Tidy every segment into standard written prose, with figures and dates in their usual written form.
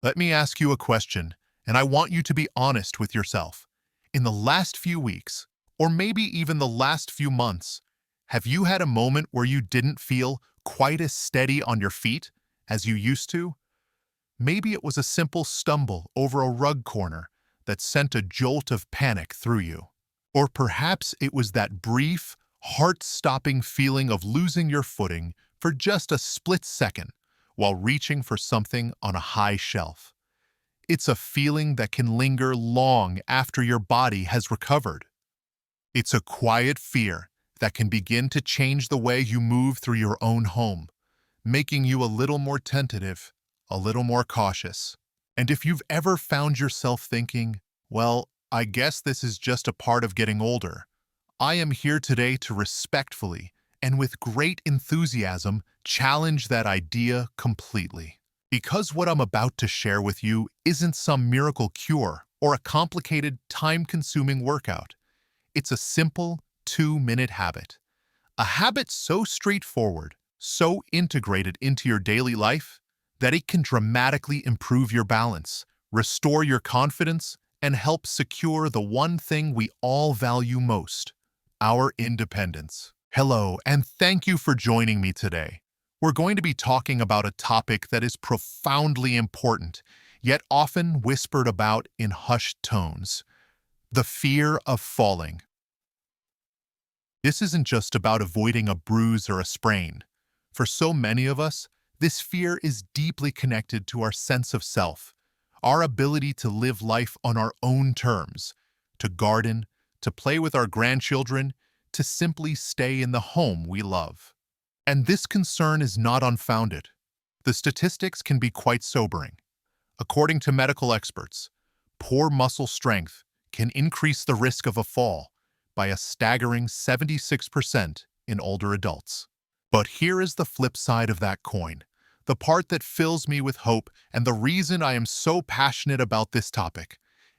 Let me ask you a question, and I want you to be honest with yourself. In the last few weeks, or maybe even the last few months, have you had a moment where you didn't feel quite as steady on your feet as you used to? Maybe it was a simple stumble over a rug corner that sent a jolt of panic through you. Or perhaps it was that brief, heart-stopping feeling of losing your footing for just a split second while reaching for something on a high shelf. It's a feeling that can linger long after your body has recovered. It's a quiet fear that can begin to change the way you move through your own home, making you a little more tentative, a little more cautious. And if you've ever found yourself thinking, well, I guess this is just a part of getting older, I am here today to respectfully and with great enthusiasm challenge that idea completely. Because what I'm about to share with you isn't some miracle cure or a complicated, time-consuming workout. It's a simple 2-minute habit. A habit so straightforward, so integrated into your daily life, that it can dramatically improve your balance, restore your confidence, and help secure the one thing we all value most, our independence. Hello, and thank you for joining me today. We're going to be talking about a topic that is profoundly important, yet often whispered about in hushed tones: the fear of falling. This isn't just about avoiding a bruise or a sprain. For so many of us, this fear is deeply connected to our sense of self, our ability to live life on our own terms, to garden, to play with our grandchildren, to simply stay in the home we love. And this concern is not unfounded. The statistics can be quite sobering. According to medical experts, poor muscle strength can increase the risk of a fall by a staggering 76% in older adults. But here is the flip side of that coin, the part that fills me with hope and the reason I am so passionate about this topic.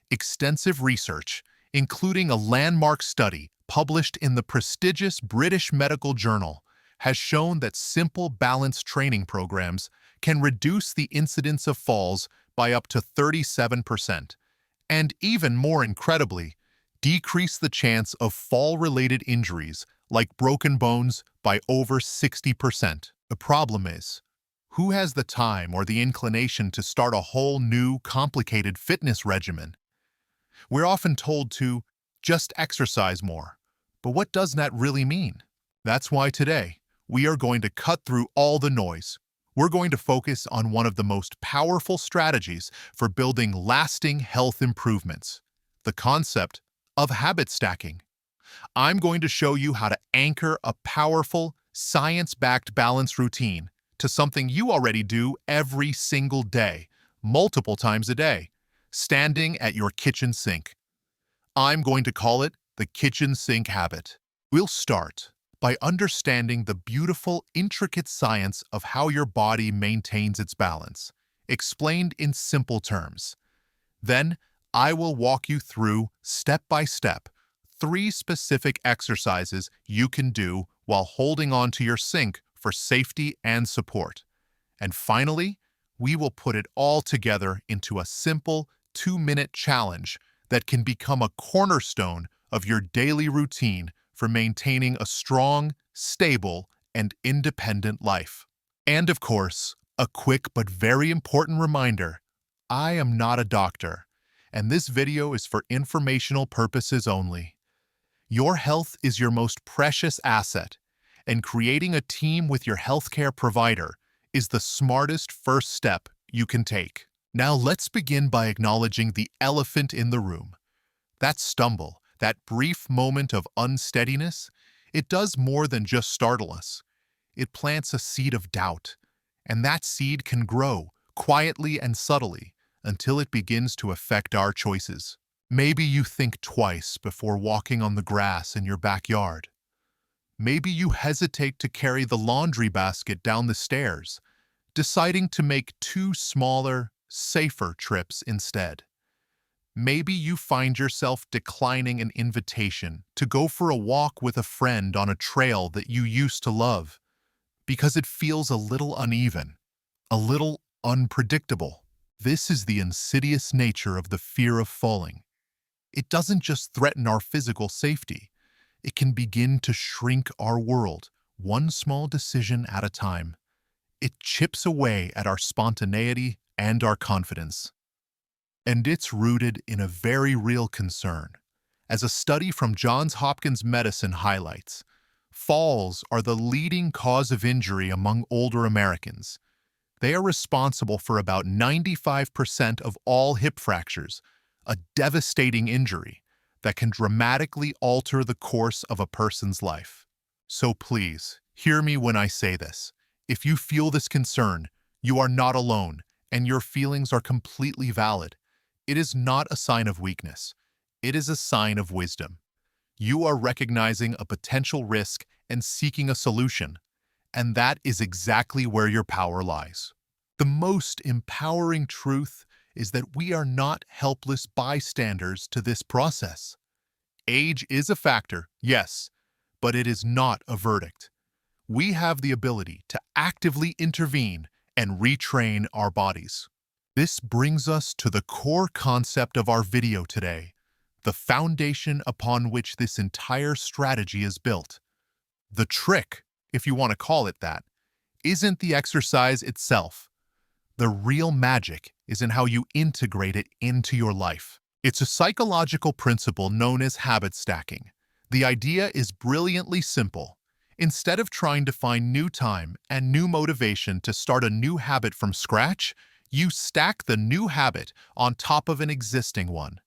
Extensive research, including a landmark study published in the prestigious British Medical Journal, has shown that simple balance training programs can reduce the incidence of falls by up to 37%, and even more incredibly, decrease the chance of fall-related injuries like broken bones by over 60%. The problem is, who has the time or the inclination to start a whole new, complicated fitness regimen? We're often told to just exercise more, but what does that really mean? That's why today, we are going to cut through all the noise. We're going to focus on one of the most powerful strategies for building lasting health improvements: the concept of habit stacking. I'm going to show you how to anchor a powerful, science-backed balance routine to something you already do every single day, multiple times a day, standing at your kitchen sink. I'm going to call it the kitchen sink habit. We'll start by understanding the beautiful, intricate science of how your body maintains its balance, explained in simple terms. Then, I will walk you through, step by step, 3 specific exercises you can do while holding onto your sink for safety and support. And finally, we will put it all together into a simple 2-minute challenge that can become a cornerstone of your daily routine for maintaining a strong, stable, and independent life. And of course, a quick but very important reminder: I am not a doctor, and this video is for informational purposes only. Your health is your most precious asset, and creating a team with your healthcare provider is the smartest first step you can take. Now let's begin by acknowledging the elephant in the room. That stumble, that brief moment of unsteadiness, it does more than just startle us. It plants a seed of doubt, and that seed can grow quietly and subtly until it begins to affect our choices. Maybe you think twice before walking on the grass in your backyard. Maybe you hesitate to carry the laundry basket down the stairs, deciding to make 2 smaller, safer trips instead. Maybe you find yourself declining an invitation to go for a walk with a friend on a trail that you used to love because it feels a little uneven, a little unpredictable. This is the insidious nature of the fear of falling. It doesn't just threaten our physical safety. It can begin to shrink our world, one small decision at a time. It chips away at our spontaneity and our confidence. And it's rooted in a very real concern. As a study from Johns Hopkins Medicine highlights, falls are the leading cause of injury among older Americans. They are responsible for about 95% of all hip fractures, a devastating injury that can dramatically alter the course of a person's life. So please, hear me when I say this. If you feel this concern, you are not alone, and your feelings are completely valid. It is not a sign of weakness. It is a sign of wisdom. You are recognizing a potential risk and seeking a solution, and that is exactly where your power lies. The most empowering truth is that we are not helpless bystanders to this process. Age is a factor, yes, but it is not a verdict. We have the ability to actively intervene and retrain our bodies. This brings us to the core concept of our video today, the foundation upon which this entire strategy is built. The trick, if you want to call it that, isn't the exercise itself. The real magic is in how you integrate it into your life. It's a psychological principle known as habit stacking. The idea is brilliantly simple. Instead of trying to find new time and new motivation to start a new habit from scratch, you stack the new habit on top of an existing one.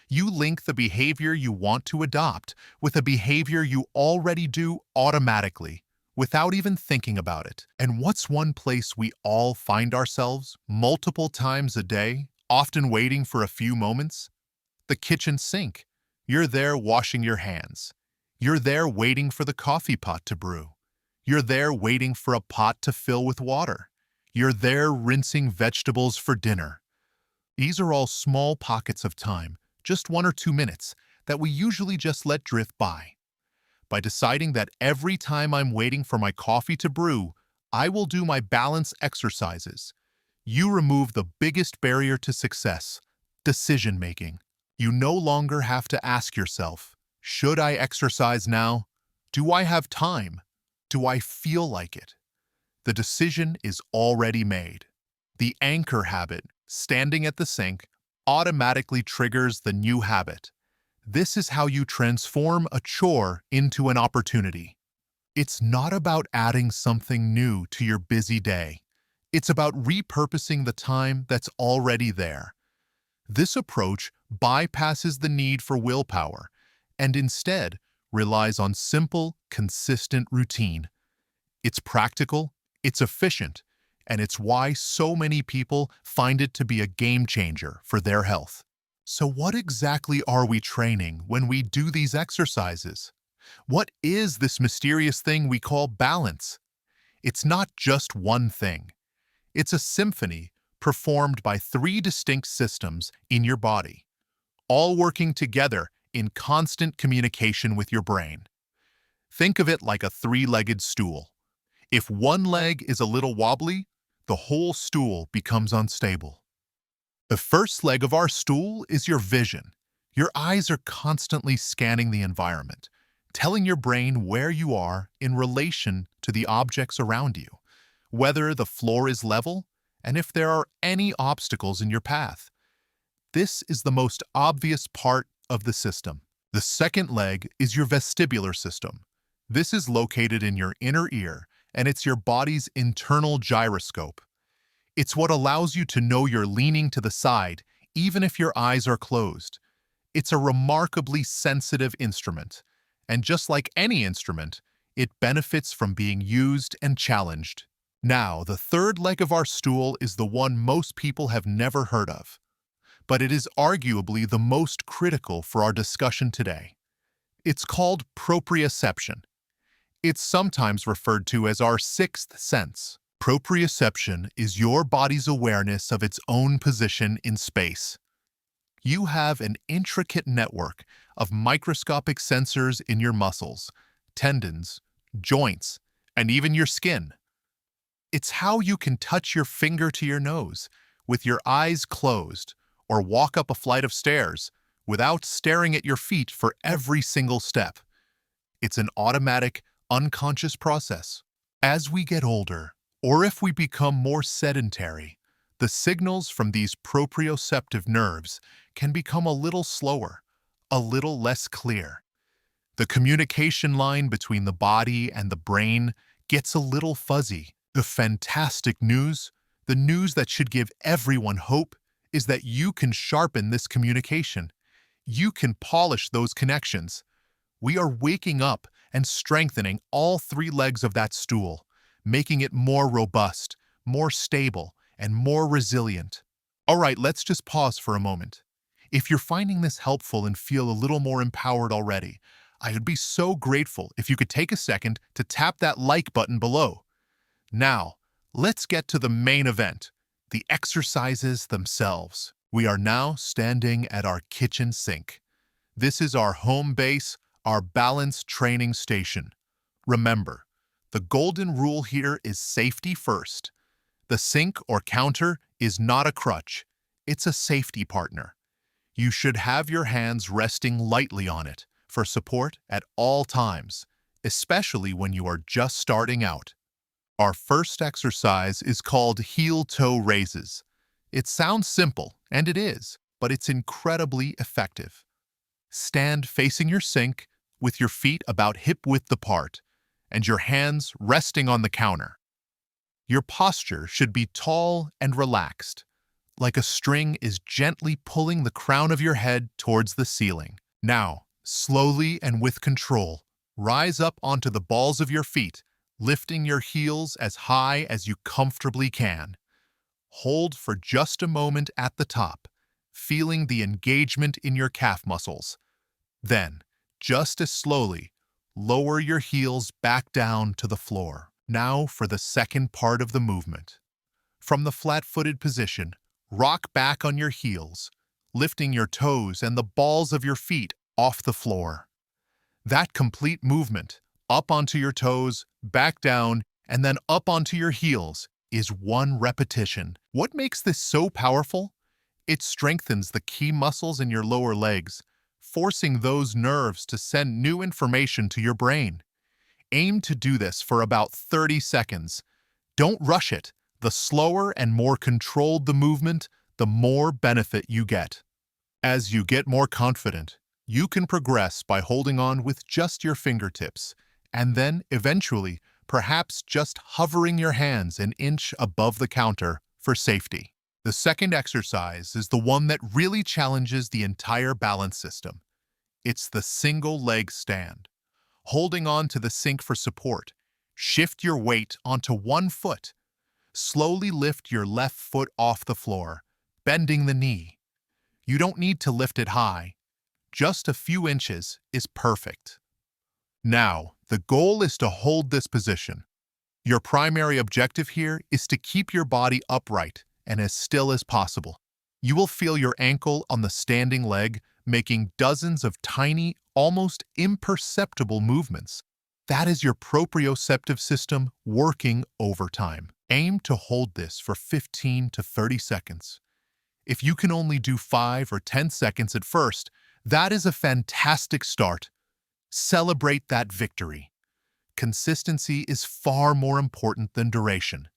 You link the behavior you want to adopt with a behavior you already do automatically, without even thinking about it. And what's one place we all find ourselves multiple times a day, often waiting for a few moments? The kitchen sink. You're there washing your hands. You're there waiting for the coffee pot to brew. You're there waiting for a pot to fill with water. You're there rinsing vegetables for dinner. These are all small pockets of time, just 1 or 2 minutes, that we usually just let drift by. By deciding that every time I'm waiting for my coffee to brew, I will do my balance exercises, you remove the biggest barrier to success, decision-making. You no longer have to ask yourself, should I exercise now? Do I have time? Do I feel like it? The decision is already made. The anchor habit, standing at the sink, automatically triggers the new habit. This is how you transform a chore into an opportunity. It's not about adding something new to your busy day. It's about repurposing the time that's already there. This approach bypasses the need for willpower and instead relies on simple, consistent routine. It's practical, it's efficient, and it's why so many people find it to be a game changer for their health. So what exactly are we training when we do these exercises? What is this mysterious thing we call balance? It's not just one thing. It's a symphony performed by 3 distinct systems in your body, all working together in constant communication with your brain. Think of it like a 3-legged stool. If one leg is a little wobbly, the whole stool becomes unstable. The first leg of our stool is your vision. Your eyes are constantly scanning the environment, telling your brain where you are in relation to the objects around you, whether the floor is level, and if there are any obstacles in your path. This is the most obvious part of the system. The second leg is your vestibular system. This is located in your inner ear, and it's your body's internal gyroscope. It's what allows you to know you're leaning to the side, even if your eyes are closed. It's a remarkably sensitive instrument, and just like any instrument, it benefits from being used and challenged. Now, the third leg of our stool is the one most people have never heard of, but it is arguably the most critical for our discussion today. It's called proprioception. It's sometimes referred to as our sixth sense. Proprioception is your body's awareness of its own position in space. You have an intricate network of microscopic sensors in your muscles, tendons, joints, and even your skin. It's how you can touch your finger to your nose with your eyes closed, or walk up a flight of stairs without staring at your feet for every single step. It's an automatic, unconscious process. As we get older, or if we become more sedentary, the signals from these proprioceptive nerves can become a little slower, a little less clear. The communication line between the body and the brain gets a little fuzzy. The fantastic news, the news that should give everyone hope, is that you can sharpen this communication. You can polish those connections. We are waking up and strengthening all three legs of that stool, making it more robust, more stable, and more resilient. All right, let's just pause for a moment. If you're finding this helpful and feel a little more empowered already, I would be so grateful if you could take a second to tap that like button below. Now, let's get to the main event, the exercises themselves. We are now standing at our kitchen sink. This is our home base, our balance training station. Remember, the golden rule here is safety first. The sink or counter is not a crutch. It's a safety partner. You should have your hands resting lightly on it for support at all times, especially when you are just starting out. Our first exercise is called heel-toe raises. It sounds simple, and it is, but it's incredibly effective. Stand facing your sink with your feet about hip-width apart and your hands resting on the counter. Your posture should be tall and relaxed, like a string is gently pulling the crown of your head towards the ceiling. Now, slowly and with control, rise up onto the balls of your feet, lifting your heels as high as you comfortably can. Hold for just a moment at the top, feeling the engagement in your calf muscles. Then, just as slowly, lower your heels back down to the floor. Now for the second part of the movement. From the flat-footed position, rock back on your heels, lifting your toes and the balls of your feet off the floor. That complete movement, up onto your toes, back down, and then up onto your heels, is one repetition. What makes this so powerful? It strengthens the key muscles in your lower legs, forcing those nerves to send new information to your brain. Aim to do this for about 30 seconds. Don't rush it. The slower and more controlled the movement, the more benefit you get. As you get more confident, you can progress by holding on with just your fingertips, and then, eventually, perhaps just hovering your hands an inch above the counter for safety. The second exercise is the one that really challenges the entire balance system. It's the single leg stand. Holding on to the sink for support, shift your weight onto one foot. Slowly lift your left foot off the floor, bending the knee. You don't need to lift it high. Just a few inches is perfect. Now, the goal is to hold this position. Your primary objective here is to keep your body upright and as still as possible. You will feel your ankle on the standing leg making dozens of tiny, almost imperceptible movements. That is your proprioceptive system working overtime. Aim to hold this for 15 to 30 seconds. If you can only do 5 or 10 seconds at first, that is a fantastic start. Celebrate that victory. Consistency is far more important than duration.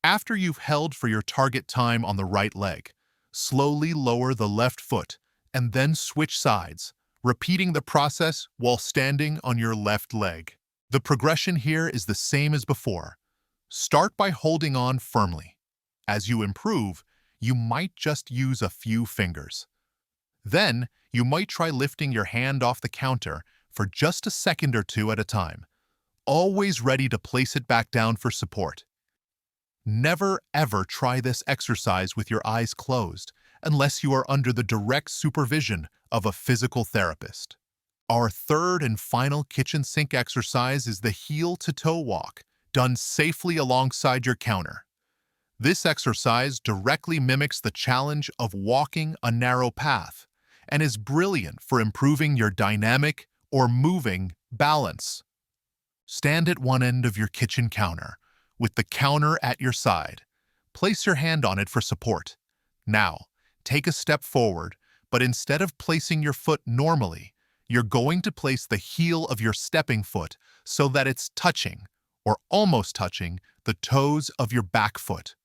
After you've held for your target time on the right leg, slowly lower the left foot and then switch sides, repeating the process while standing on your left leg. The progression here is the same as before. Start by holding on firmly. As you improve, you might just use a few fingers. Then, you might try lifting your hand off the counter for just a second or two at a time, always ready to place it back down for support. Never ever try this exercise with your eyes closed unless you are under the direct supervision of a physical therapist. Our third and final kitchen sink exercise is the heel-to-toe walk, done safely alongside your counter. This exercise directly mimics the challenge of walking a narrow path and is brilliant for improving your dynamic or moving balance. Stand at one end of your kitchen counter, with the counter at your side. place your hand on it for support. Now, take a step forward, but instead of placing your foot normally, you're going to place the heel of your stepping foot so that it's touching, or almost touching, the toes of your back foot,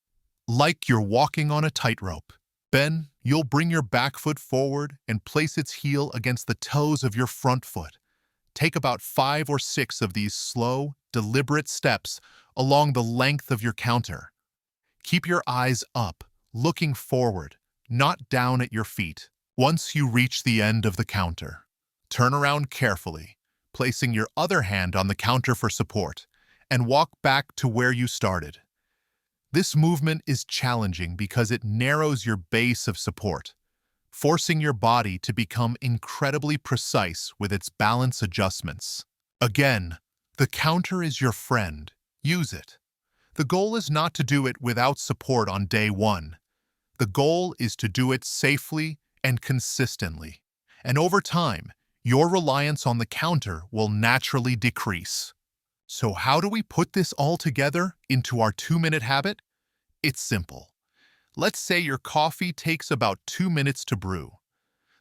like you're walking on a tightrope. Then, you'll bring your back foot forward and place its heel against the toes of your front foot. Take about 5 or 6 of these slow, deliberate steps along the length of your counter. Keep your eyes up, looking forward, not down at your feet. Once you reach the end of the counter, turn around carefully, placing your other hand on the counter for support, and walk back to where you started. This movement is challenging because it narrows your base of support, forcing your body to become incredibly precise with its balance adjustments. Again, the counter is your friend. Use it. The goal is not to do it without support on day one. The goal is to do it safely and consistently. And over time, your reliance on the counter will naturally decrease. So how do we put this all together into our 2-minute habit? It's simple. Let's say your coffee takes about 2 minutes to brew.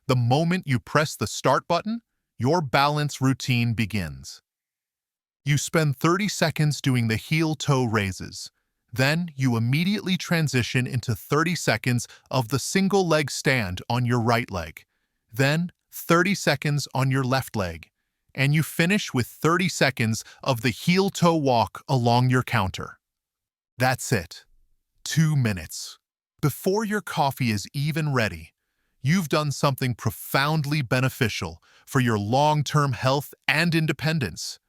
The moment you press the start button, your balance routine begins. You spend 30 seconds doing the heel-toe raises. Then you immediately transition into 30 seconds of the single leg stand on your right leg. Then 30 seconds on your left leg. And you finish with 30 seconds of the heel-toe walk along your counter. That's it. 2 minutes. Before your coffee is even ready, you've done something profoundly beneficial for your long-term health and independence.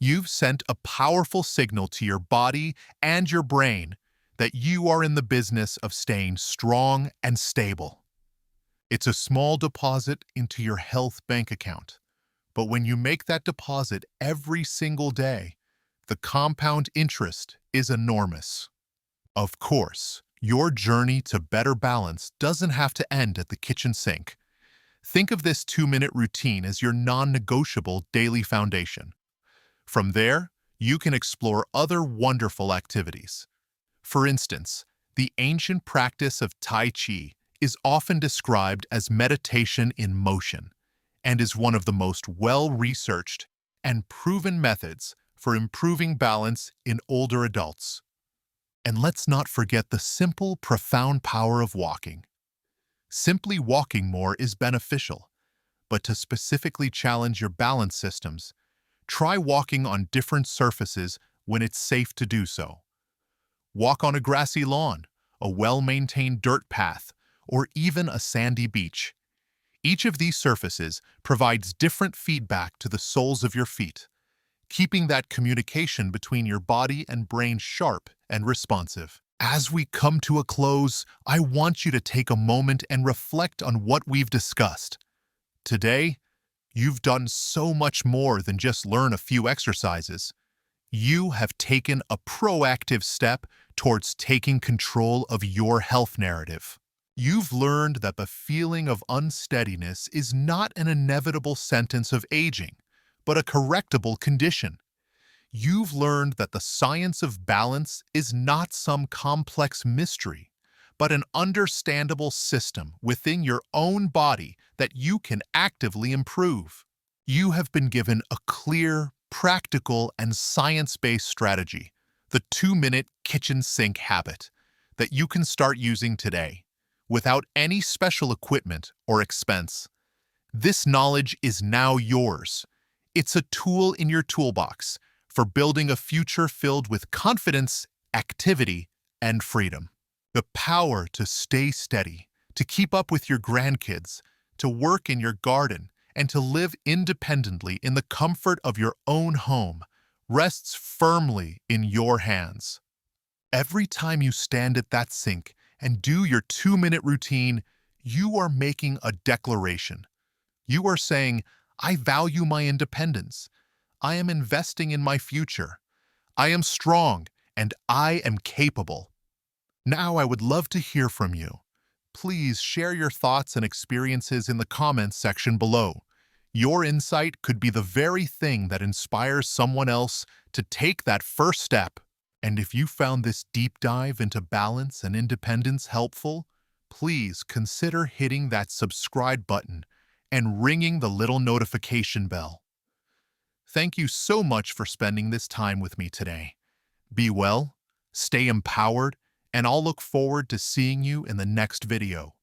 You've sent a powerful signal to your body and your brain that you are in the business of staying strong and stable. It's a small deposit into your health bank account, but when you make that deposit every single day, the compound interest is enormous. Of course, your journey to better balance doesn't have to end at the kitchen sink. Think of this 2-minute routine as your non-negotiable daily foundation. From there, you can explore other wonderful activities. For instance, the ancient practice of Tai Chi is often described as meditation in motion and is one of the most well-researched and proven methods for improving balance in older adults. And let's not forget the simple, profound power of walking. Simply walking more is beneficial, but to specifically challenge your balance systems, try walking on different surfaces when it's safe to do so. Walk on a grassy lawn, a well-maintained dirt path, or even a sandy beach. Each of these surfaces provides different feedback to the soles of your feet, keeping that communication between your body and brain sharp and responsive. As we come to a close, I want you to take a moment and reflect on what we've discussed. Today, you've done so much more than just learn a few exercises. You have taken a proactive step towards taking control of your health narrative. You've learned that the feeling of unsteadiness is not an inevitable sentence of aging, but a correctable condition. You've learned that the science of balance is not some complex mystery, but an understandable system within your own body that you can actively improve. You have been given a clear, practical, and science-based strategy, the 2-minute kitchen sink habit, that you can start using today, without any special equipment or expense. This knowledge is now yours. It's a tool in your toolbox for building a future filled with confidence, activity, and freedom. The power to stay steady, to keep up with your grandkids, to work in your garden, and to live independently in the comfort of your own home rests firmly in your hands. Every time you stand at that sink and do your 2-minute routine, you are making a declaration. You are saying, I value my independence. I am investing in my future. I am strong and I am capable. Now I would love to hear from you. Please share your thoughts and experiences in the comments section below. Your insight could be the very thing that inspires someone else to take that first step. And if you found this deep dive into balance and independence helpful, please consider hitting that subscribe button and ringing the little notification bell. Thank you so much for spending this time with me today. Be well, stay empowered, and I'll look forward to seeing you in the next video.